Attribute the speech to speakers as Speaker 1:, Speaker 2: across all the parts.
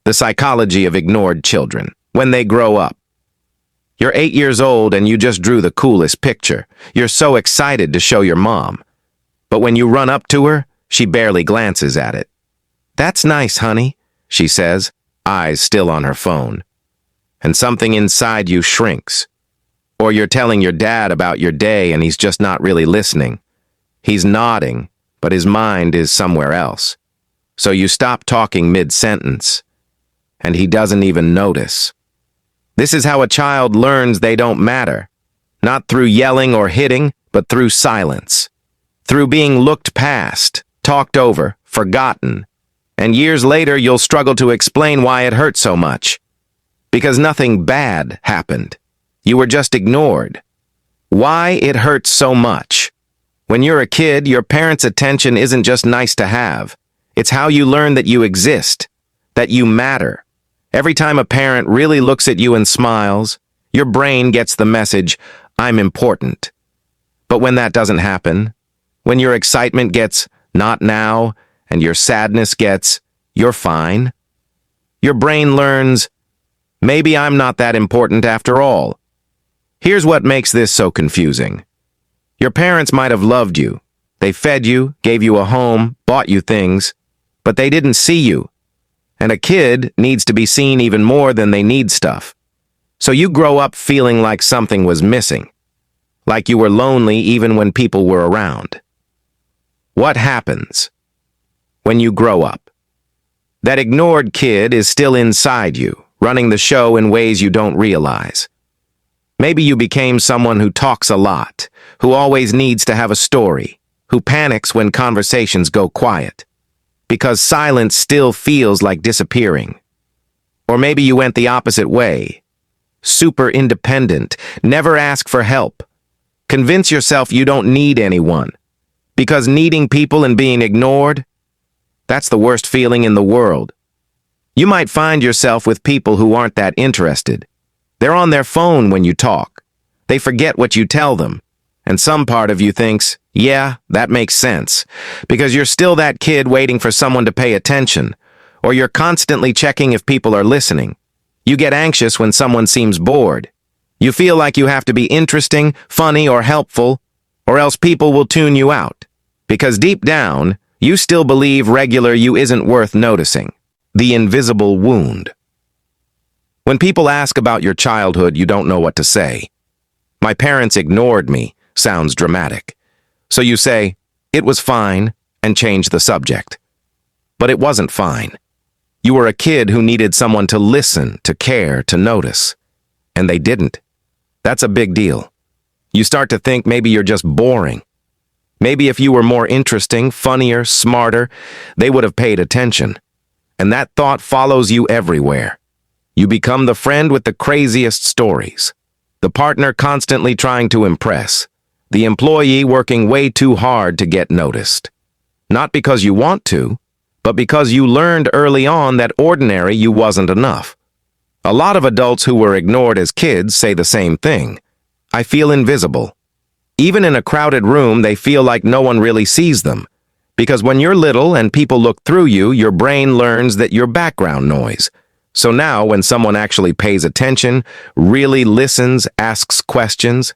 Speaker 1: The psychology of ignored children. When they grow up. You're 8 years old and you just drew the coolest picture. You're so excited to show your mom. But when you run up to her, she barely glances at it. "That's nice, honey," she says, eyes still on her phone. And something inside you shrinks. Or you're telling your dad about your day and he's just not really listening. He's nodding, but his mind is somewhere else. So you stop talking mid-sentence. And he doesn't even notice. This is how a child learns they don't matter. Not through yelling or hitting, but through silence. Through being looked past, talked over, forgotten. And years later, you'll struggle to explain why it hurt so much. Because nothing bad happened. You were just ignored. Why it hurts so much. When you're a kid, your parents' attention isn't just nice to have. It's how you learn that you exist, that you matter. Every time a parent really looks at you and smiles, your brain gets the message, "I'm important." But when that doesn't happen, when your excitement gets, "not now," and your sadness gets, "you're fine," your brain learns, maybe I'm not that important after all. Here's what makes this so confusing. Your parents might have loved you. They fed you, gave you a home, bought you things, but they didn't see you. And a kid needs to be seen even more than they need stuff. So you grow up feeling like something was missing. Like you were lonely even when people were around. What happens when you grow up? That ignored kid is still inside you, running the show in ways you don't realize. Maybe you became someone who talks a lot, who always needs to have a story, who panics when conversations go quiet. Because silence still feels like disappearing. Or maybe you went the opposite way. Super independent, never ask for help. Convince yourself you don't need anyone. Because needing people and being ignored, that's the worst feeling in the world. You might find yourself with people who aren't that interested. They're on their phone when you talk. They forget what you tell them. And some part of you thinks, yeah, that makes sense, because you're still that kid waiting for someone to pay attention, or you're constantly checking if people are listening. You get anxious when someone seems bored. You feel like you have to be interesting, funny, or helpful, or else people will tune you out, because deep down, you still believe regular you isn't worth noticing. The invisible wound. When people ask about your childhood, you don't know what to say. "My parents ignored me," sounds dramatic. So you say, "It was fine," and change the subject. But it wasn't fine. You were a kid who needed someone to listen, to care, to notice. And they didn't. That's a big deal. You start to think maybe you're just boring. Maybe if you were more interesting, funnier, smarter, they would have paid attention. And that thought follows you everywhere. You become the friend with the craziest stories. The partner constantly trying to impress. The employee working way too hard to get noticed. Not because you want to, but because you learned early on that ordinary you wasn't enough. A lot of adults who were ignored as kids say the same thing. "I feel invisible." Even in a crowded room, they feel like no one really sees them. Because when you're little and people look through you, your brain learns that you're background noise. So now when someone actually pays attention, really listens, asks questions,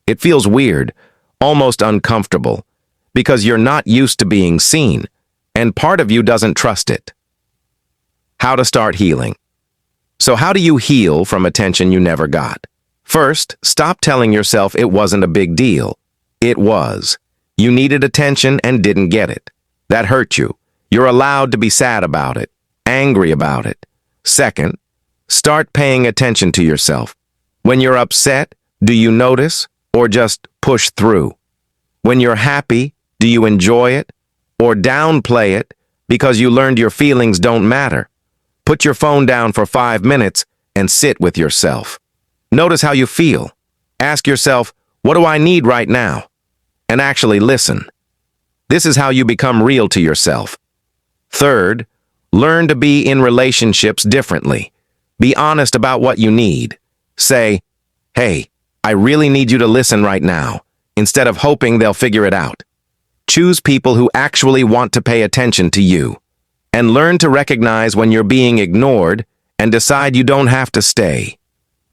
Speaker 1: it feels weird, almost uncomfortable, because you're not used to being seen, and part of you doesn't trust it. How to start healing. So how do you heal from attention you never got? First, stop telling yourself it wasn't a big deal. It was. You needed attention and didn't get it. That hurt you. You're allowed to be sad about it, angry about it. Second, start paying attention to yourself. When you're upset, do you notice or just push through? When you're happy, do you enjoy it or downplay it because you learned your feelings don't matter? Put your phone down for 5 minutes and sit with yourself. Notice how you feel. Ask yourself, what do I need right now? And actually listen. This is how you become real to yourself. Third, learn to be in relationships differently. Be honest about what you need. Say, "Hey, I really need you to listen right now," instead of hoping they'll figure it out. Choose people who actually want to pay attention to you. and learn to recognize when you're being ignored and decide you don't have to stay.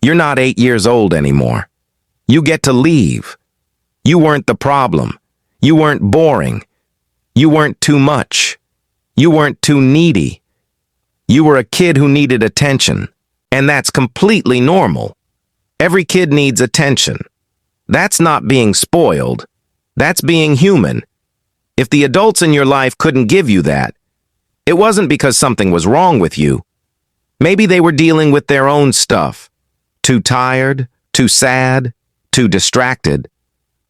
Speaker 1: You're not 8 years old anymore. You get to leave. You weren't the problem. You weren't boring. You weren't too much. You weren't too needy. You were a kid who needed attention, and that's completely normal. Every kid needs attention. That's not being spoiled. That's being human. If the adults in your life couldn't give you that, it wasn't because something was wrong with you. Maybe they were dealing with their own stuff. Too tired, too sad, too distracted.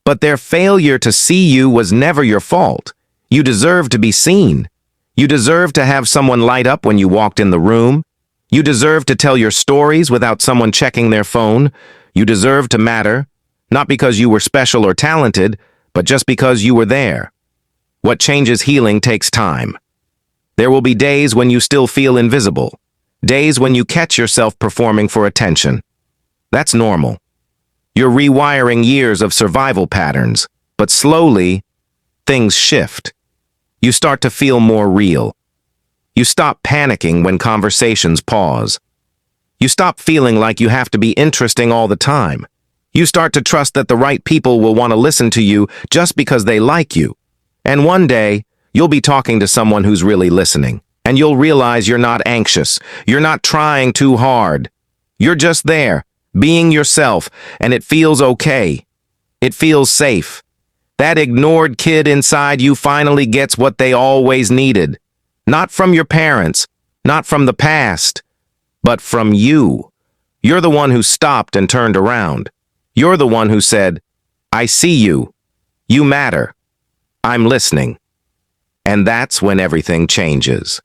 Speaker 1: But their failure to see you was never your fault. You deserve to be seen. You deserve to have someone light up when you walked in the room. You deserve to tell your stories without someone checking their phone. You deserve to matter, not because you were special or talented, but just because you were there. What changes healing takes time. There will be days when you still feel invisible, days when you catch yourself performing for attention. That's normal. You're rewiring years of survival patterns, but slowly, things shift. You start to feel more real. You stop panicking when conversations pause. You stop feeling like you have to be interesting all the time. You start to trust that the right people will want to listen to you just because they like you. And one day, you'll be talking to someone who's really listening, and you'll realize you're not anxious. You're not trying too hard. You're just there, being yourself, and it feels okay. It feels safe. That ignored kid inside you finally gets what they always needed. Not from your parents, not from the past, but from you. You're the one who stopped and turned around. You're the one who said, "I see you. You matter. I'm listening." And that's when everything changes.